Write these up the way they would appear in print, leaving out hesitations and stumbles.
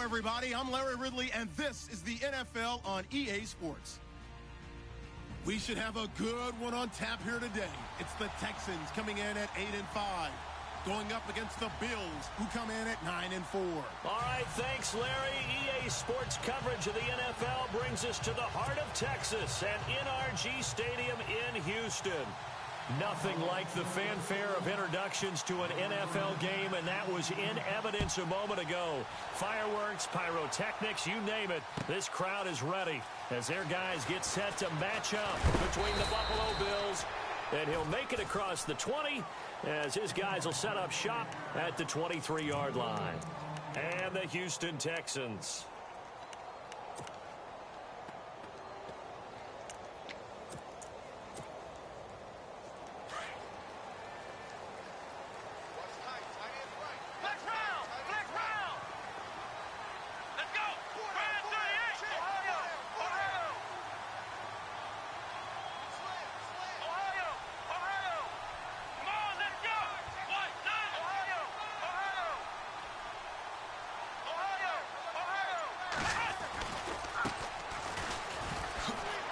Hello, everybody. I'm Larry Ridley, and this is the NFL on EA Sports. We should have a good one on tap here today. It's the Texans coming in at 8-5, going up against the Bills, who come in at 9-4. All right, thanks, Larry. EA Sports coverage of the NFL brings us to the heart of Texas at NRG Stadium in Houston. Nothing like the fanfare of introductions to an NFL game, and that was in evidence a moment ago. Fireworks, pyrotechnics, you name it. This crowd is ready as their guys get set to match up between the Buffalo Bills, and he'll make it across the 20 as his guys will set up shop at the 23-yard line. And the Houston Texans.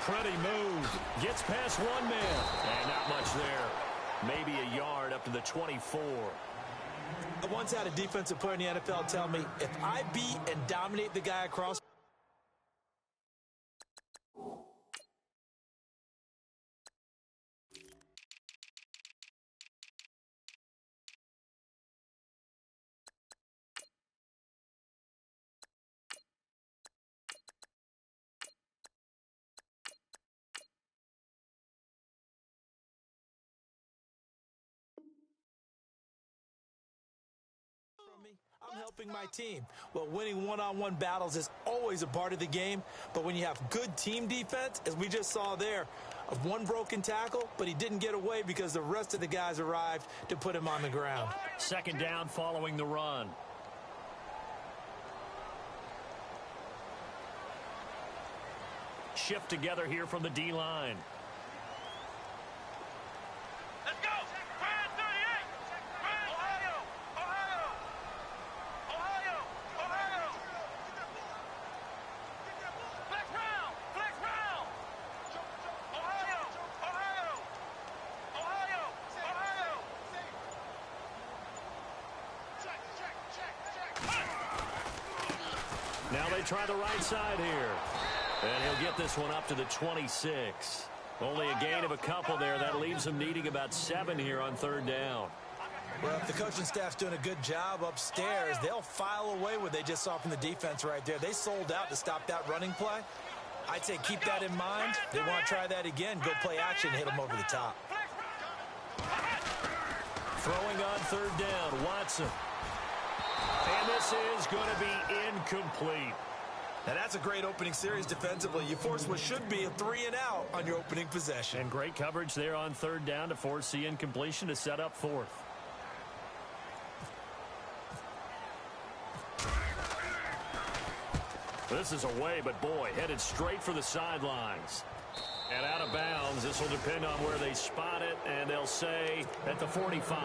Pretty move. Gets past one man. And not much there. Maybe a yard up to the 24. I once had a defensive player in the NFL tell me, if I beat and dominate the guy across I'm helping my team. Well, winning one-on-one battles is always a part of the game, but when you have good team defense, as we just saw there, of one broken tackle, but he didn't get away because the rest of the guys arrived to put him on the ground. Second down following the run. Shift together here from the D-line. Now they try the right side here. And he'll get this one up to the 26. Only a gain of a couple there. That leaves him needing about 7 here on third down. Well, if the coaching staff's doing a good job upstairs, they'll file away what they just saw from the defense right there. They sold out to stop that running play. I'd say keep that in mind. They want to try that again. Go play action, hit them over the top. Throwing on third down, Watson. And this is going to be incomplete. Now that's a great opening series defensively. You force what should be a 3-and-out on your opening possession. And great coverage there on third down to force the incompletion to set up fourth. This is away, but boy, headed straight for the sidelines. And out of bounds, this will depend on where they spot it, and they'll say at the 45.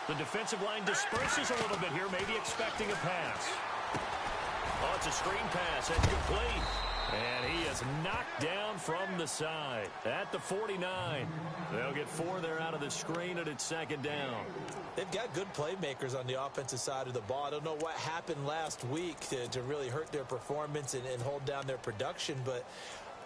The defensive line disperses a little bit here, maybe expecting a pass. Oh, it's a screen pass and complete. And he is knocked down from the side at the 49. They'll get 4 there out of the screen, and it's second down. They've got good playmakers on the offensive side of the ball. I don't know what happened last week to really hurt their performance and hold down their production, but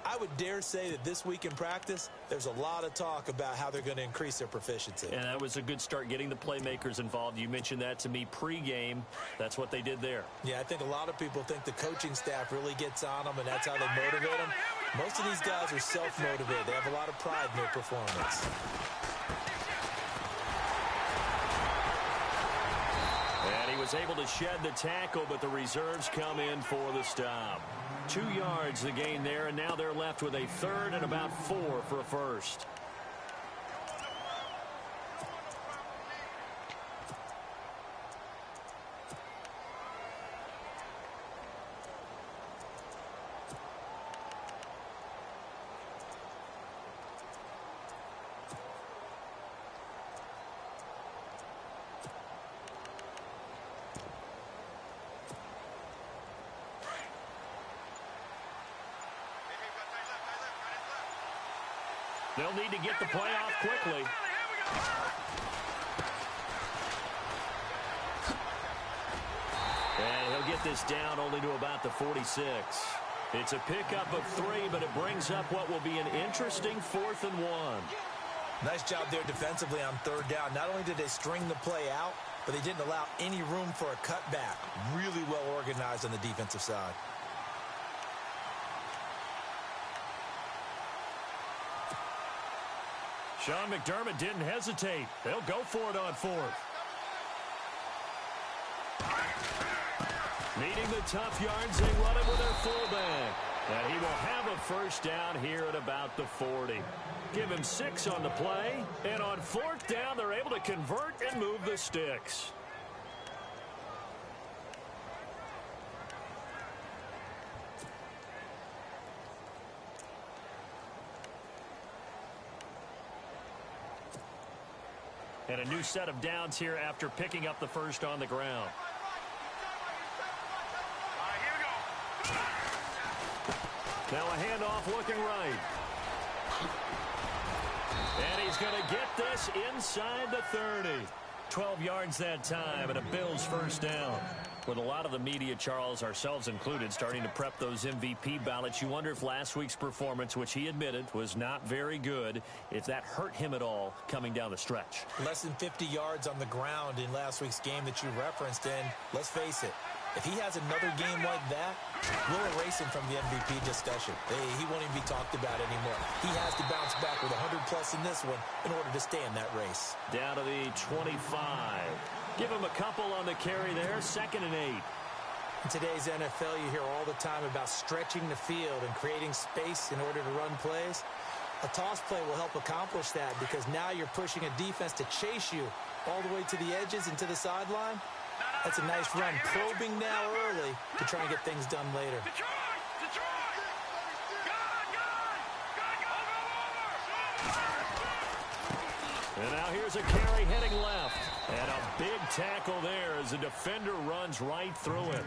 I would dare say that this week in practice, there's a lot of talk about how they're going to increase their proficiency. And that was a good start getting the playmakers involved. You mentioned that to me pregame. That's what they did there. Yeah, I think a lot of people think the coaching staff really gets on them, and that's how they motivate them. Most of these guys are self-motivated. They have a lot of pride in their performance. And he was able to shed the tackle, but the reserves come in for the stop. 2 yards the gain there, and now they're left with a third and about 4 for a first. They'll need to get the play off quickly. And he'll get this down only to about the 46. It's a pickup of 3, but it brings up what will be an interesting 4th and 1. Nice job there defensively on 3rd down. Not only did they string the play out, but they didn't allow any room for a cutback. Really well organized on the defensive side. Sean McDermott didn't hesitate. They'll go for it on 4th. Needing the tough yards, they run it with their fullback. And he will have a 1st down here at about the 40. Give him 6 on the play. And on 4th down, they're able to convert and move the sticks. And a new set of downs here after picking up the 1st on the ground. Now a handoff looking right. And he's going to get this inside the 30. 12 yards that time and a Bills 1st down. With a lot of the media, Charles, ourselves included, starting to prep those MVP ballots, you wonder if last week's performance, which he admitted was not very good, if that hurt him at all coming down the stretch. Less than 50 yards on the ground in last week's game that you referenced, and let's face it, if he has another game like that, we'll erase him from the MVP discussion. He won't even be talked about anymore. He has to bounce back with 100-plus in this one in order to stay in that race. Down to the 25. Give him a couple on the carry there. 2nd and 8. In today's NFL, you hear all the time about stretching the field and creating space in order to run plays. A toss play will help accomplish that because now you're pushing a defense to chase you all the way to the edges and to the sideline. That's a nice run, probing now early to try and get things done later. And now here's a carry heading left. And a big tackle there as the defender runs right through it.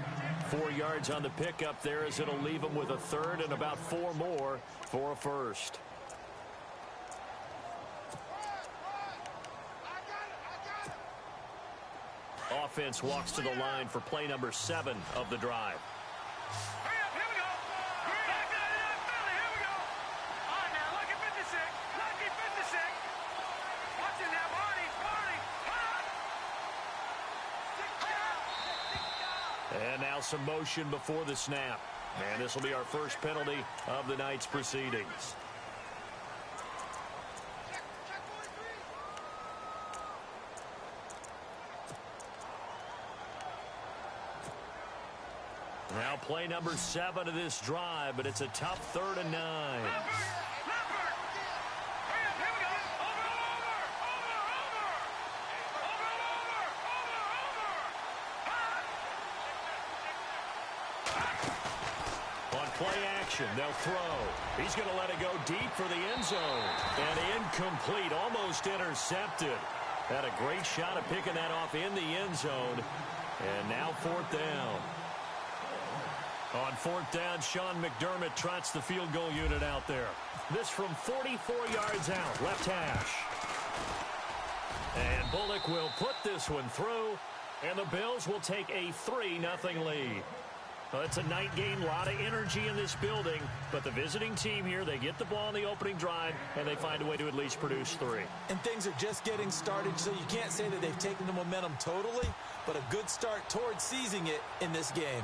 4 yards on the pickup there as it'll leave him with a 3rd and about 4 more for a 1st. Offense walks to the line for play number 7 of the drive. And now some motion before the snap. And this will be our first penalty of the night's proceedings. Now play number 7 of this drive, but it's a tough 3rd and 9. On play action, they'll throw. He's going to let it go deep for the end zone. And incomplete, almost intercepted. Had a great shot at picking that off in the end zone. And now 4th down. On 4th down, Sean McDermott trots the field goal unit out there. This from 44 yards out, left hash. And Bullock will put this one through, and the Bills will take a 3-0 lead. Well, it's a night game, a lot of energy in this building, but the visiting team here, they get the ball on the opening drive, and they find a way to at least produce 3. And things are just getting started, so you can't say that they've taken the momentum totally, but a good start towards seizing it in this game.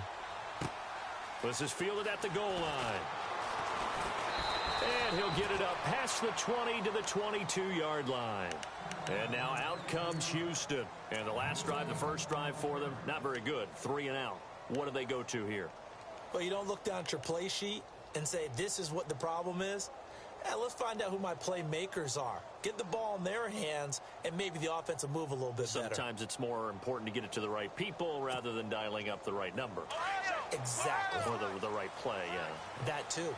This is fielded at the goal line. And he'll get it up past the 20 to the 22-yard line. And now out comes Houston. And the last drive, the first drive for them, not very good. 3 and out. What do they go to here? Well, you don't look down at your play sheet and say, this is what the problem is. Let's find out who my playmakers are. Get the ball in their hands, and maybe the offense will move a little bit better. Sometimes it's more important to get it to the right people rather than dialing up the right number. Exactly. Or the right play, yeah. That too.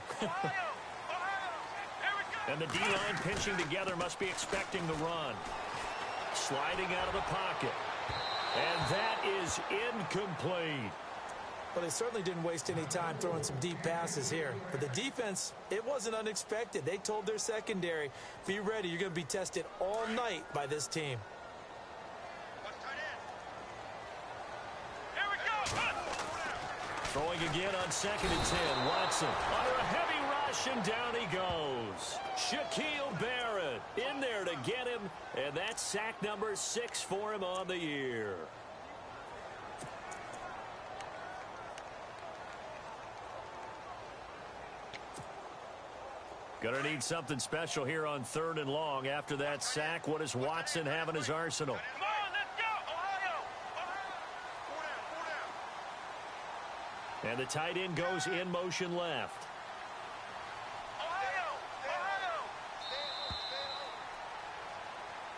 And the D-line pinching together must be expecting the run. Sliding out of the pocket. And that is incomplete. Well, they certainly didn't waste any time throwing some deep passes here. But the defense, it wasn't unexpected. They told their secondary, be ready. You're going to be tested all night by this team. Throwing again on 2nd and 10. Watson under a heavy rush, and down he goes. Shaquille Barrett in there to get him, and that's sack number 6 for him on the year. Gonna need something special here on 3rd and long. After that sack, what does Watson have in his arsenal? Come on, let's go, Ohio! And the tight end goes in motion left.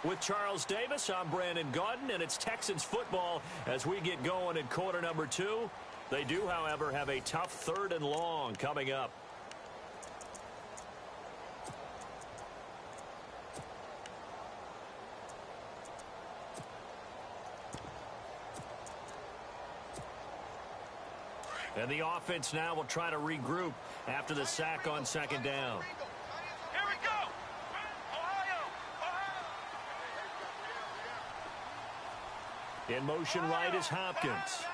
With Charles Davis, I'm Brandon Gaudin, and it's Texans football as we get going in quarter number 2. They do, however, have a tough 3rd and long coming up. And the offense now will try to regroup after the sack on 2nd down. Here we go! Ohio! In motion right is Hopkins.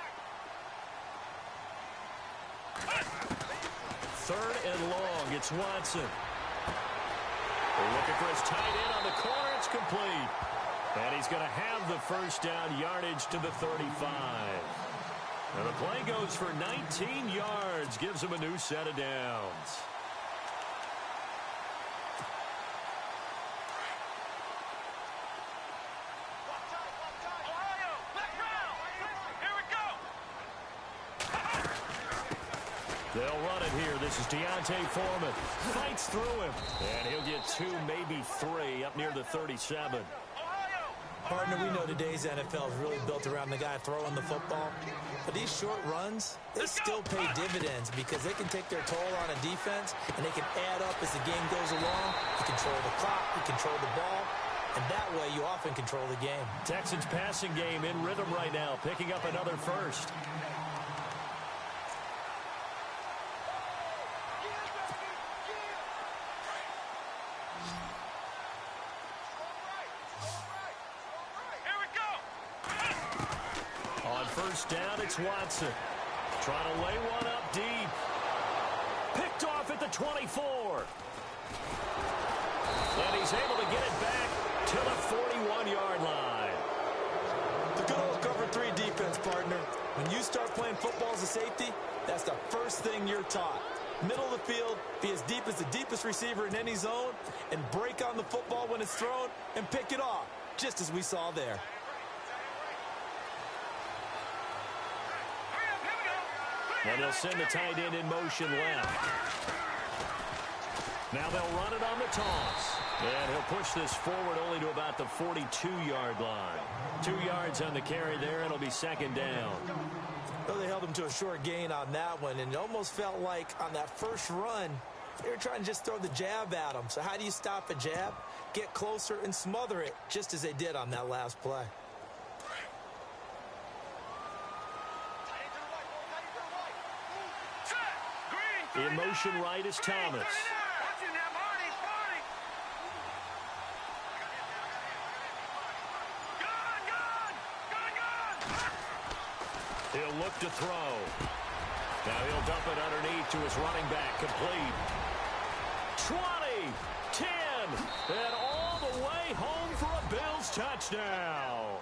3rd and long, it's Watson. They're looking for his tight end on the corner. It's complete. And he's going to have the first down yardage to the 35. And the play goes for 19 yards, gives him a new set of downs. Ohio! Left round! Here we go! They'll run it here. This is Deontay Foreman. Fights through him. And he'll get 2, maybe 3 up near the 37. Partner, we know today's NFL is really built around the guy throwing the football. But these short runs, they still pay dividends because they can take their toll on a defense, and they can add up as the game goes along. You control the clock, you control the ball, and that way you often control the game. Texans passing game in rhythm right now, picking up another first. First down, it's Watson. Trying to lay one up deep. Picked off at the 24. And he's able to get it back to the 41-yard line. The good old cover 3 defense, partner. When you start playing football as a safety, that's the first thing you're taught. Middle of the field, be as deep as the deepest receiver in any zone, and break on the football when it's thrown and pick it off, just as we saw there. And he'll send the tight end in motion left. Now they'll run it on the toss. And he'll push this forward only to about the 42-yard line. 2 yards on the carry there, and it'll be 2nd down. Well, they held him to a short gain on that one, and it almost felt like on that first run, they were trying to just throw the jab at him. So how do you stop a jab? Get closer and smother it, just as they did on that last play. In motion right is Thomas. He'll look to throw. Now he'll dump it underneath to his running back. Complete. 20, 10, and all the way home for a Bills touchdown.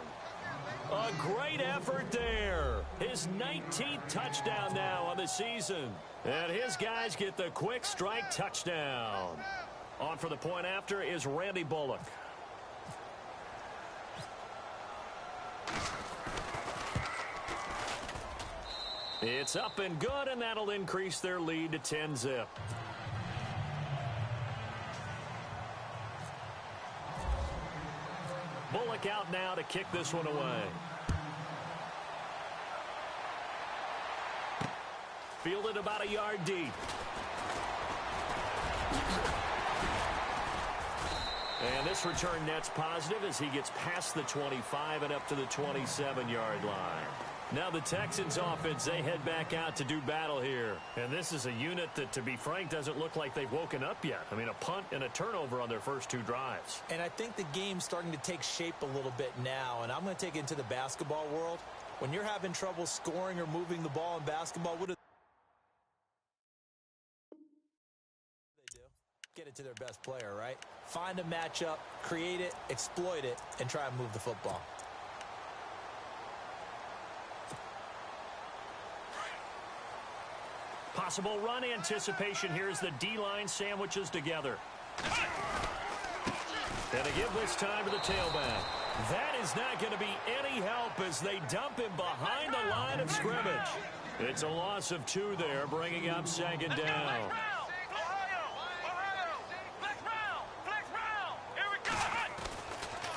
A great effort there. His 19th touchdown now on the season. And his guys get the quick strike touchdown. On for the point after is Randy Bullock. It's up and good, and that'll increase their lead to 10-zip. Bullock out now to kick this one away. Fielded about a yard deep. And this return net's positive as he gets past the 25 and up to the 27-yard line. Now the Texans offense, they head back out to do battle here. And this is a unit that, to be frank, doesn't look like they've woken up yet. I mean, a punt and a turnover on their first 2 drives. And I think the game's starting to take shape a little bit now. And I'm going to take it into the basketball world. When you're having trouble scoring or moving the ball in basketball, what do they do? Get it to their best player, right? Find a matchup, create it, exploit it, and try and move the football. Possible run anticipation here as the D-line sandwiches together. And to give this time to the tailback. That is not going to be any help as they dump him behind the line of scrimmage. It's a loss of 2 there, bringing up 2nd down.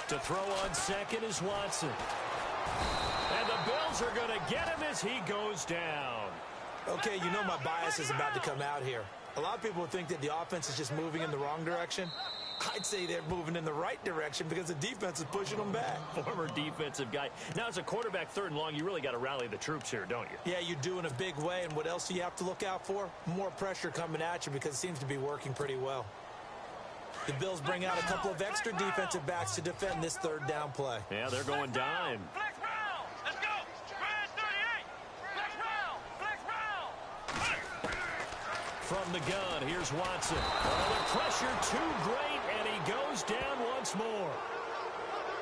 To throw on 2nd is Watson. And the Bills are going to get him as he goes down. Okay, you know my bias is about to come out here. A lot of people think that the offense is just moving in the wrong direction. I'd say they're moving in the right direction because the defense is pushing them back. Former defensive guy. Now, as a quarterback 3rd and long, you really got to rally the troops here, don't you? Yeah, you do in a big way. And what else do you have to look out for? More pressure coming at you because it seems to be working pretty well. The Bills bring out a couple of extra defensive backs to defend this 3rd down play. Yeah, they're going dime. From the gun, here's Watson. Oh, the pressure too great, and he goes down once more.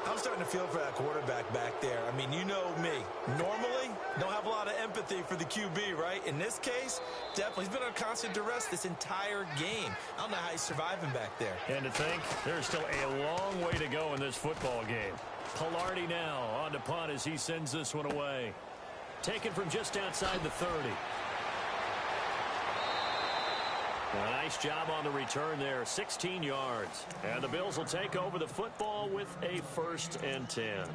I'm starting to feel for that quarterback back there. I mean, you know me. Normally, don't have a lot of empathy for the QB, right? In this case, definitely. He's been on constant duress this entire game. I don't know how he's surviving back there. And to think, there's still a long way to go in this football game. Pilardi now on to punt as he sends this one away. Taken from just outside the 30. A nice job on the return there, 16 yards. And the Bills will take over the football with a 1st and 10.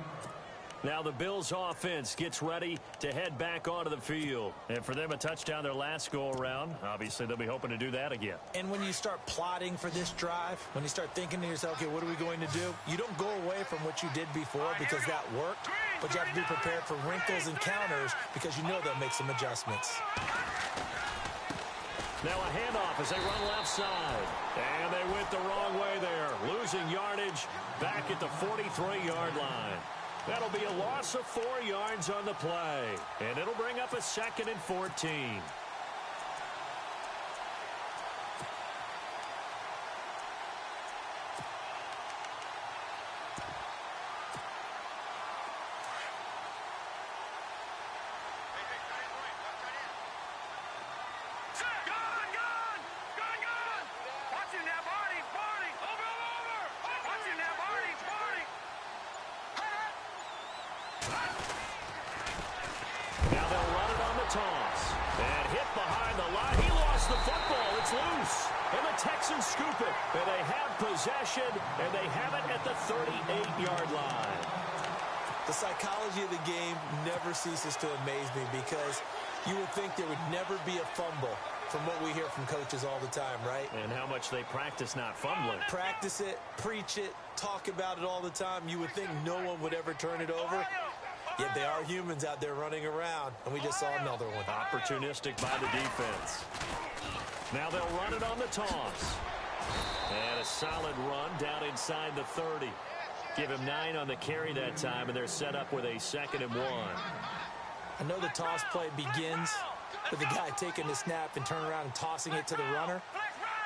Now the Bills offense gets ready to head back onto the field. And for them, a touchdown their last go-around. Obviously, they'll be hoping to do that again. And when you start plotting for this drive, when you start thinking to yourself, okay, what are we going to do? You don't go away from what you did before because that worked. But you have to be prepared for wrinkles and counters because you know they'll make some adjustments. Now a handoff as they run left side. And they went the wrong way there. Losing yardage back at the 43-yard line. That'll be a loss of 4 yards on the play. And it'll bring up a 2nd and 14. Now they'll run it on the toss. And hit behind the line. He lost the football. It's loose. And the Texans scoop it. And they have possession. And they have it at the 38-yard line. The psychology of the game never ceases to amaze me because you would think there would never be a fumble from what we hear from coaches all the time, right? And how much they practice not fumbling. Practice it, preach it, talk about it all the time. You would think no one would ever turn it over. Yet they are humans out there running around, and we just saw another one. Opportunistic by the defense. Now they'll run it on the toss. And a solid run down inside the 30. Give him 9 on the carry that time, and they're set up with a 2nd and 1. I know the toss play begins with the guy taking the snap and turning around and tossing it to the runner.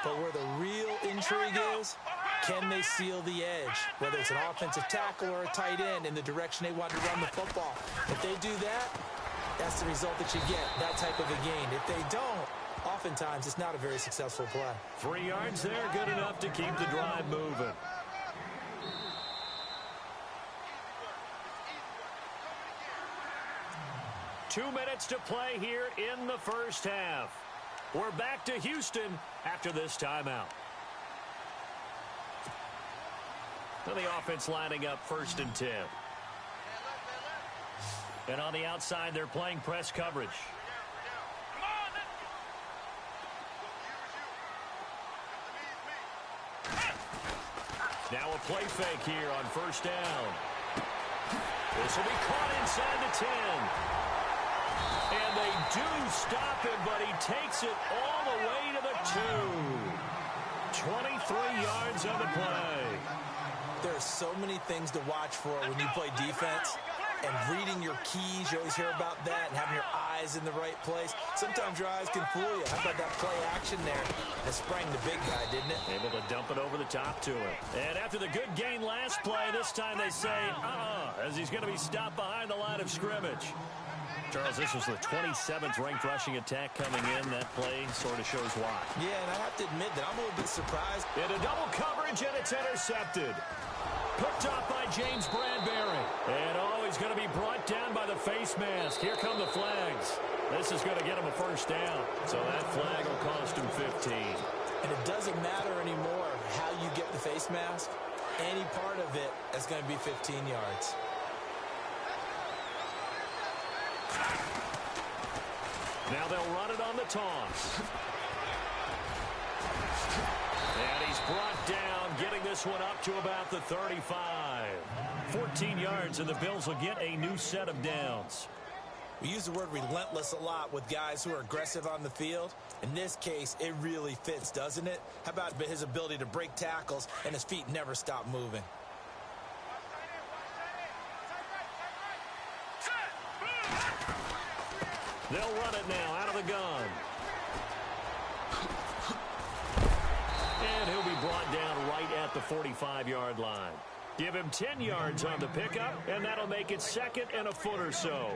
But where the real intrigue is, can they seal the edge? Whether it's an offensive tackle or a tight end in the direction they want to run the football. If they do that, that's the result that you get, that type of a gain. If they don't, oftentimes it's not a very successful play. 3 yards there, good enough to keep the drive moving. Two minutes to play here in the first half. We're back to Houston after this timeout. And the offense lining up 1st and 10. And on the outside, they're playing press coverage. Now a play fake here on 1st down. This will be caught inside the 10. And they do stop him, but he takes it all the way to the 2. 23 yards on the play. There are so many things to watch for when you play defense. And reading your keys, you always hear about that, and having your eyes in the right place. Sometimes your eyes can fool you. How about that play action there? That sprang the big guy, didn't it? Able to dump it over the top to him. And after the good gain last play, this time they say, as he's going to be stopped behind the line of scrimmage. Charles, this was the 27th ranked rushing attack coming in. That play sort of shows why. Yeah, and I have to admit that I'm a little bit surprised. Into double coverage, and it's intercepted. Picked off by James Bradbury. And he's going to be brought down by the face mask. Here come the flags. This is going to get him a first down. So that flag will cost him 15. And it doesn't matter anymore how you get the face mask. Any part of it is going to be 15 yards. Now they'll run it on the toss. And he's brought down, getting this one up to about the 35. 14 yards, and the Bills will get a new set of downs. We use the word relentless a lot with guys who are aggressive on the field. In this case, it really fits, doesn't it? How about his ability to break tackles and his feet never stop moving? They'll run it now out of the gun. And he'll be brought down right at the 45-yard line. Give him 10 yards on the pickup, and that'll make it second and a foot or so.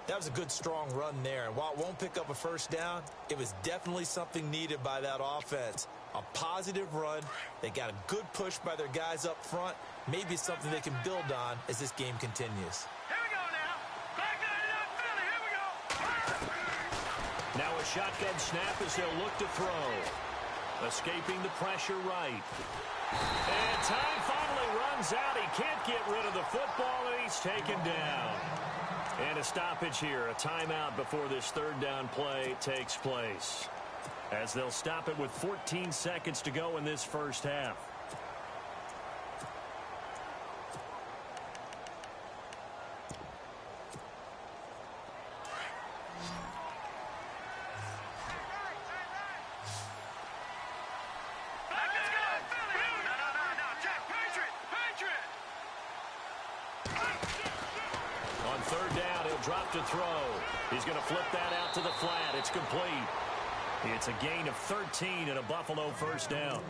That was a good, strong run there. And while it won't pick up a first down, it was definitely something needed by that offense. A positive run. They got a good push by their guys up front. Maybe something they can build on as this game continues. Here we go now. Back to Philly. Here we go. Now a shotgun snap as they'll look to throw. Escaping the pressure right. And time finally runs out. He can't get rid of the football, and he's taken down. And a stoppage here, a timeout before this third down play takes place, as they'll stop it with 14 seconds to go in this first half. Drop to throw. He's going to flip that out to the flat. It's complete. It's a gain of 13 and a Buffalo first down.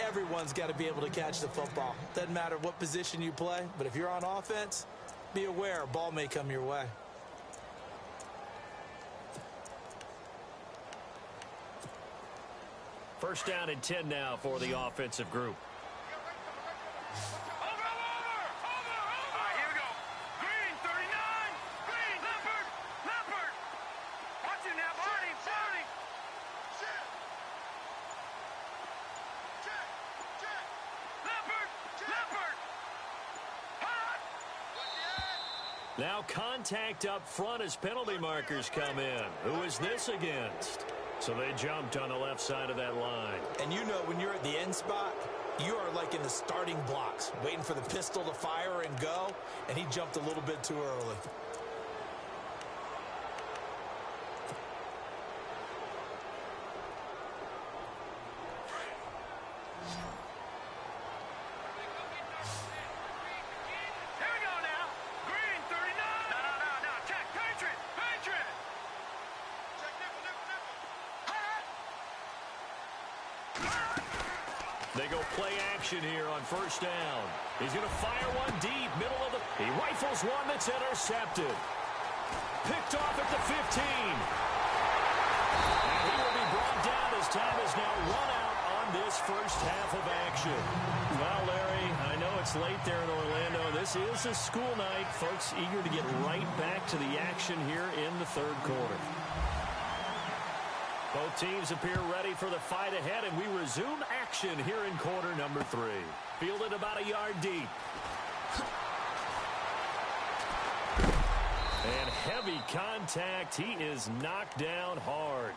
Everyone's got to be able to catch the football. Doesn't matter what position you play, but if you're on offense, be aware a ball may come your way. First down and 10 now for the offensive group. Now contact up front as penalty markers come in. Who is this against? So they jumped on the left side of that line. And you know when you're at the end spot, you are like in the starting blocks, waiting for the pistol to fire and go, and he jumped a little bit too early. They go play action here on first down. He's going to fire one deep, middle of the... He rifles one that's intercepted. Picked off at the 15. And he will be brought down as time is now run out on this first half of action. Well, Larry, I know it's late there in Orlando. This is a school night. Folks eager to get right back to the action here in the third quarter. Both teams appear ready for the fight ahead, and we resume action here in quarter number 3. Fielded about a yard deep. And heavy contact. He is knocked down hard.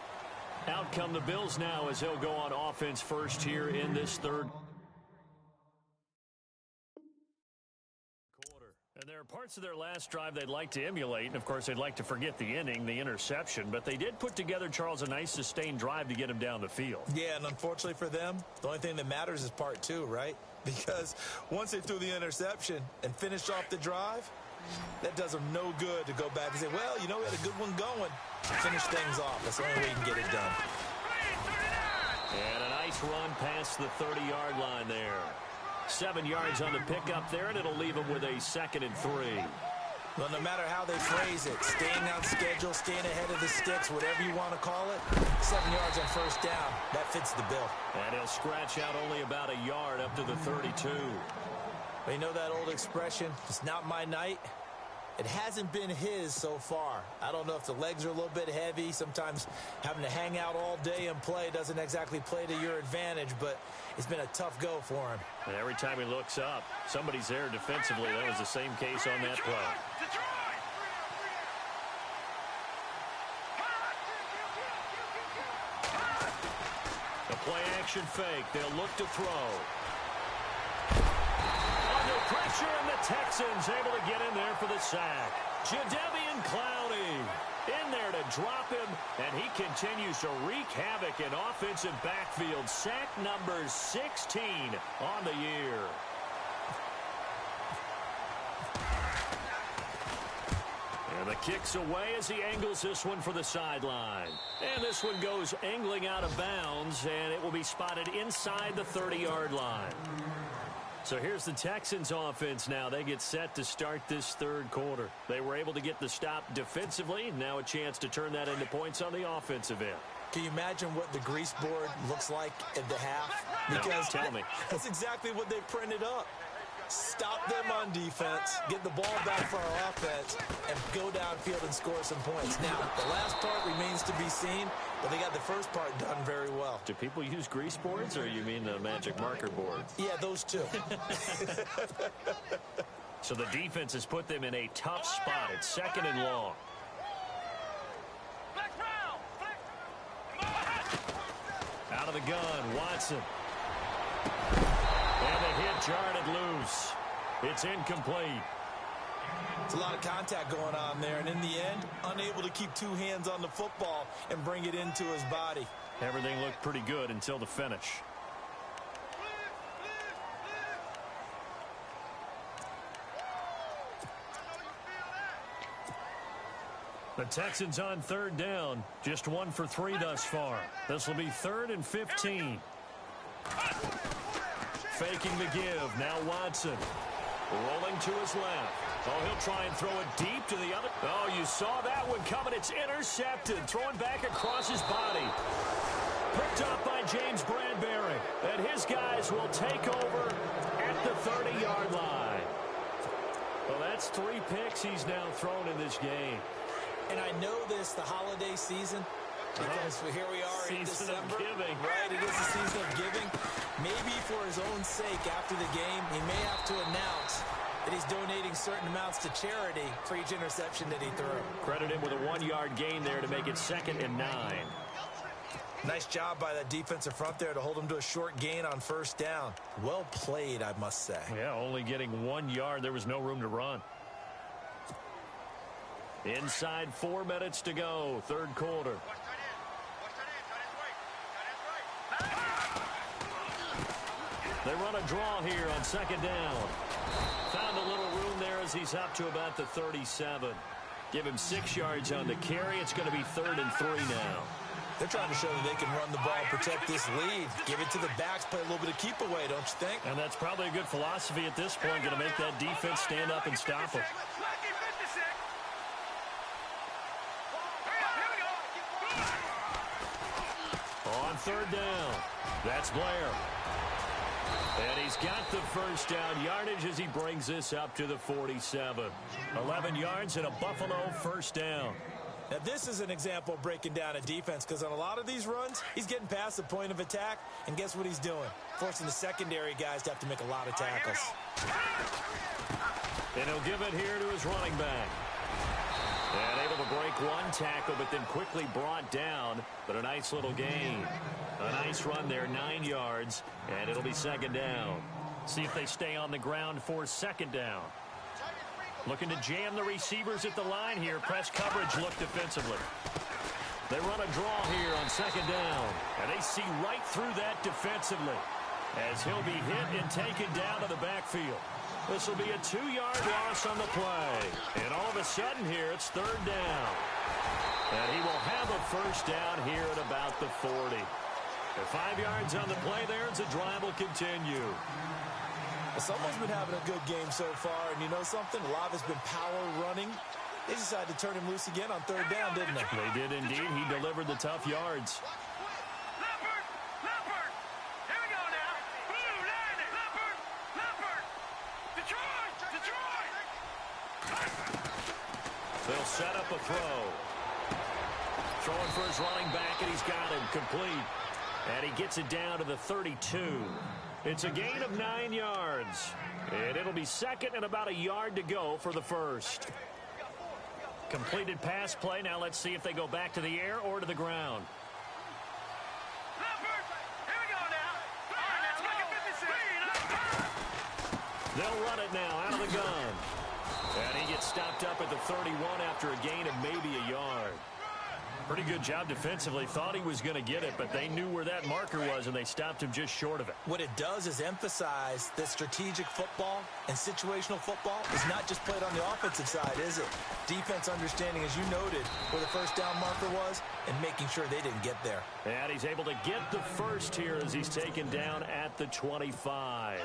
Out come the Bills now as he'll go on offense first here in this third quarter. And there are parts of their last drive they'd like to emulate, and of course they'd like to forget the inning, the interception, but they did put together, Charles, a nice sustained drive to get him down the field. Yeah, and unfortunately for them, the only thing that matters is part two, right? Because once they threw the interception and finished off the drive, that does them no good to go back and say, well, you know, we had a good one going. Finish things off. That's the only way you can get it done. And a nice run past the 30-yard line there. 7 yards on the pickup there, and it'll leave them with a 2nd and 3. Well, no matter how they phrase it, staying on schedule, staying ahead of the sticks, whatever you want to call it, 7 yards on first down, that fits the bill. And he'll scratch out only about a yard up to the 32. But you know that old expression, it's not my night? It hasn't been his so far. I don't know if the legs are a little bit heavy. Sometimes having to hang out all day and play doesn't exactly play to your advantage, but it's been a tough go for him. And every time he looks up, somebody's there defensively. That was the same case on that play. The play-action fake. They'll look to throw. Under pressure, and the Texans able to get in there for the sack. Jadeveon Clowney in there to drop him, and he continues to wreak havoc in offensive backfield. Sack number 16 on the year. And the kick's away as he angles this one for the sideline. And this one goes angling out of bounds, and it will be spotted inside the 30-yard line. So here's the Texans offense now. They get set to start this third quarter. They were able to get the stop defensively. Now a chance to turn that into points on the offensive end. Can you imagine what the grease board looks like at the half? Because tell me. That's exactly what they printed up. Stop them on defense, get the ball back for our offense, and go downfield and score some points. Now, the last part remains to be seen, but they got the first part done very well. Do people use grease boards, or you mean the magic marker board? Yeah, those two. So the defense has put them in a tough spot. It's 2nd and long. Out of the gun, Watson. And the hit jarred it loose. It's incomplete. It's a lot of contact going on there, and in the end, unable to keep two hands on the football and bring it into his body. Everything looked pretty good until the finish. The Texans on 3rd down. Just 1 for 3 thus far. This will be 3rd and 15. Faking the give. Now Watson. Rolling to his left. Oh, he'll try and throw it deep to the other. Oh, you saw that one coming. It's intercepted. Throwing back across his body. Picked up by James Bradbury. And his guys will take over at the 30-yard line. Well, that's 3 picks he's now thrown in this game. And I know this, the holiday season, because here we are in December. Season of giving. Right, it is the season of giving. Maybe for his own sake after the game, he may have to announce that he's donating certain amounts to charity for each interception that he threw. Credit him with a 1-yard gain there to make it 2nd and 9. Nice job by that defensive front there to hold him to a short gain on first down. Well played, I must say. Yeah, only getting 1 yard. There was no room to run. Inside 4 minutes to go, 3rd quarter. They run a draw here on 2nd down. Found a little room there as he's up to about the 37. Give him 6 yards on the carry. It's going to be 3rd and 3 now. They're trying to show that they can run the ball, protect this lead. Give it to the backs, play a little bit of keep away, don't you think? And that's probably a good philosophy at this point, going to make that defense stand up and stop them. On 3rd down, that's Blair. And he's got the first down yardage as he brings this up to the 47. 11 yards and a Buffalo first down. Now, this is an example of breaking down a defense, because on a lot of these runs, he's getting past the point of attack, and guess what he's doing? Forcing the secondary guys to have to make a lot of tackles. And he'll give it here to his running back. And able to break 1 tackle, but then quickly brought down. But a nice little gain. A nice run there, 9 yards, and it'll be 2nd down. See if they stay on the ground for 2nd down. Looking to jam the receivers at the line here. Press coverage look defensively. They run a draw here on second down. And they see right through that defensively as he'll be hit and taken down to the backfield. This will be a 2-yard loss on the play. And all of a sudden here, it's third down. And he will have a first down here at about the 40. At 5 yards on the play there, as the drive will continue. Someone's been having a good game so far, and you know something? A lot of it's been power running. They decided to turn him loose again on third down, didn't they? They did indeed. He delivered the tough yards. Leopard! Here we go now! Blue line it! Leopard! Detroit! They'll set up a throw. Throwing for his running back, and he's got him complete. And he gets it down to the 32. It's a gain of 9 yards. And it'll be second and about a yard to go for the first. Completed pass play. Now let's see if they go back to the air or to the ground. Here we go now. They'll run it now out of the gun. And he gets stopped up at the 31 after a gain of maybe a yard. Pretty good job defensively. Thought he was going to get it, but they knew where that marker was, and they stopped him just short of it. What it does is emphasize that strategic football and situational football is not just played on the offensive side, is it? Defense understanding, as you noted, where the first down marker was and making sure they didn't get there. And he's able to get the first here as he's taken down at the 25.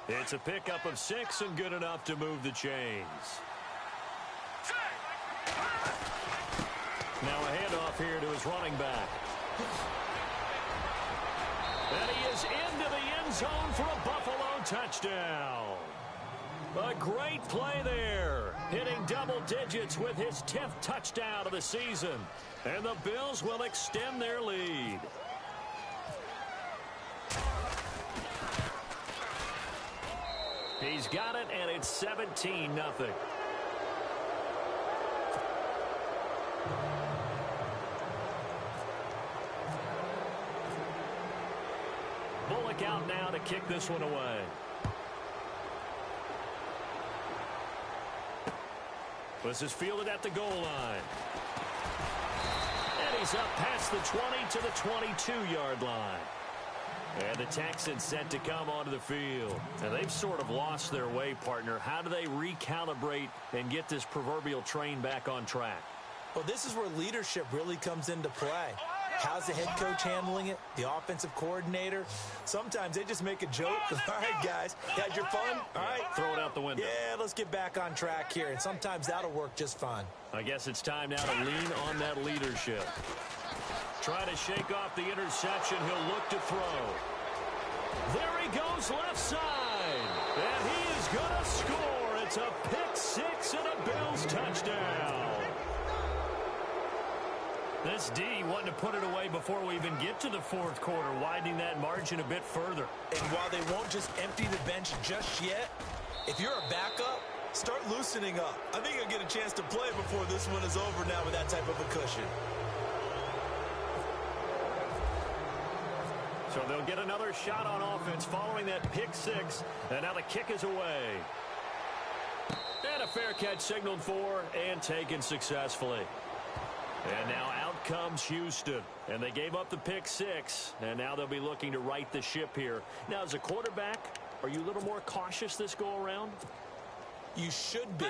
It's a pickup of 6 and good enough to move the chains. Now a handoff here to his running back. And he is into the end zone for a Buffalo touchdown. A great play there. Hitting double digits with his 10th touchdown of the season. And the Bills will extend their lead. He's got it, and it's 17-0. Bullock out now to kick this one away. This is fielded at the goal line. And he's up past the 20 to the 22-yard line. And the Texans set to come onto the field. And they've sort of lost their way, partner. How do they recalibrate and get this proverbial train back on track? Well, this is where leadership really comes into play. How's the head coach handling it? The offensive coordinator? Sometimes they just make a joke. All right, guys, had your fun? All right. Throw it out the window. Yeah, let's get back on track here. And sometimes that'll work just fine. I guess it's time now to lean on that leadership. Try to shake off the interception. He'll look to throw. There he goes left side. And he is going to score. It's a pick six and a Bills touchdown. This D wanting to put it away before we even get to the fourth quarter, widening that margin a bit further. And while they won't just empty the bench just yet, if you're a backup, start loosening up. I think you'll get a chance to play before this one is over now with that type of a cushion. So they'll get another shot on offense following that pick six. And now the kick is away. And a fair catch signaled for and taken successfully. And now out comes Houston. And they gave up the pick six. And now they'll be looking to right the ship here. Now, as a quarterback, are you a little more cautious this go-around? You should be,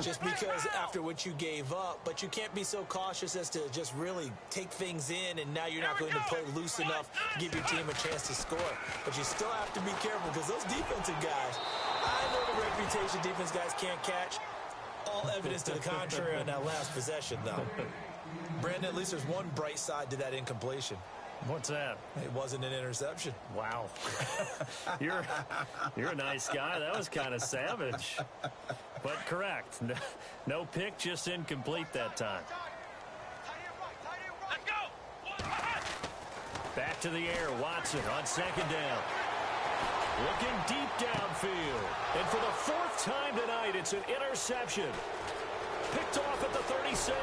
just because after what you gave up. But you can't be so cautious as to just really take things in, and now you're not going to play loose enough to give your team a chance to score. But you still have to be careful, because those defensive guys, I know the reputation defense guys can't catch. All evidence to the contrary on that last possession, though. Brandon, at least there's one bright side to that incompletion. What's that? It wasn't an interception. Wow. You're a nice guy. That was kind of savage. But correct. No pick, just incomplete that time. Let's go. Back to the air. Watson on second down. Looking deep downfield. And for the fourth time tonight, it's an interception. Picked off at the 36.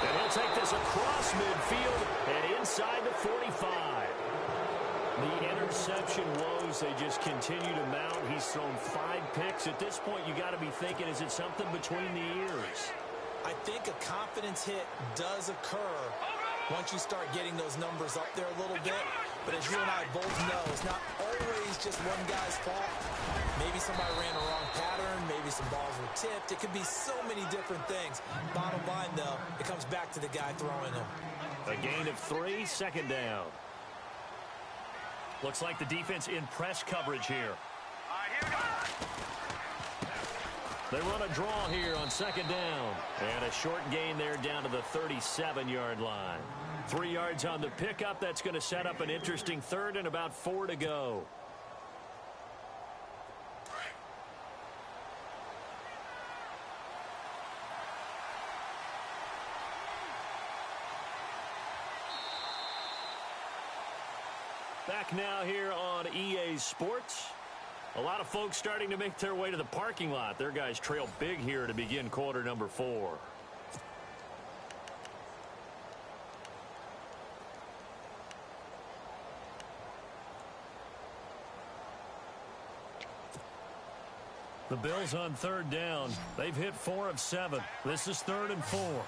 And he'll take this across midfield and inside the 45. The interception woes, they just continue to mount. He's thrown 5 picks. At this point, you got to be thinking, is it something between the ears? I think a confidence hit does occur once you start getting those numbers up there a little bit. But as you and I both know, it's not always just one guy's fault. Maybe somebody ran a wrong pattern. Maybe some balls were tipped. It could be so many different things. Bottom line, though, it comes back to the guy throwing them. A gain of 3, second down. Looks like the defense in press coverage here. They run a draw here on second down. And a short gain there down to the 37-yard line. 3 yards on the pickup. That's going to set up an interesting third and about 4 to go. Back now here on EA Sports. A lot of folks starting to make their way to the parking lot. Their guys trail big here to begin quarter number 4. The Bills on third down. They've hit 4 of 7. This is 3rd and 4.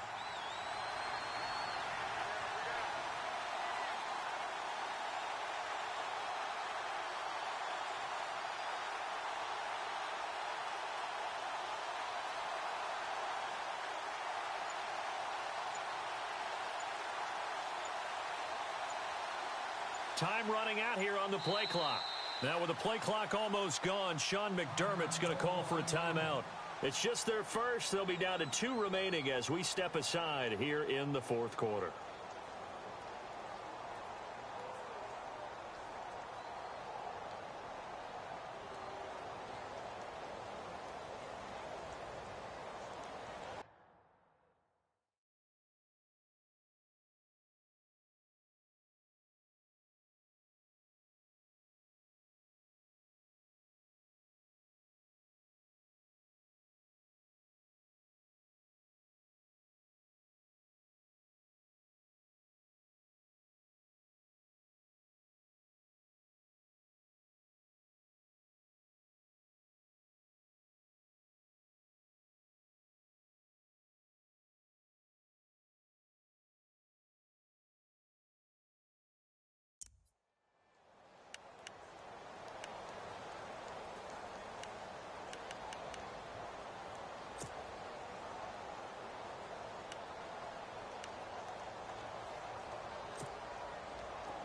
Time running out here on the play clock. Now with the play clock almost gone, Sean McDermott's going to call for a timeout. It's just their first. They'll be down to 2 remaining as we step aside here in the 4th quarter.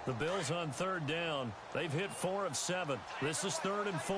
The Bills on third down. They've hit 4 of 7. This is 3rd and 4.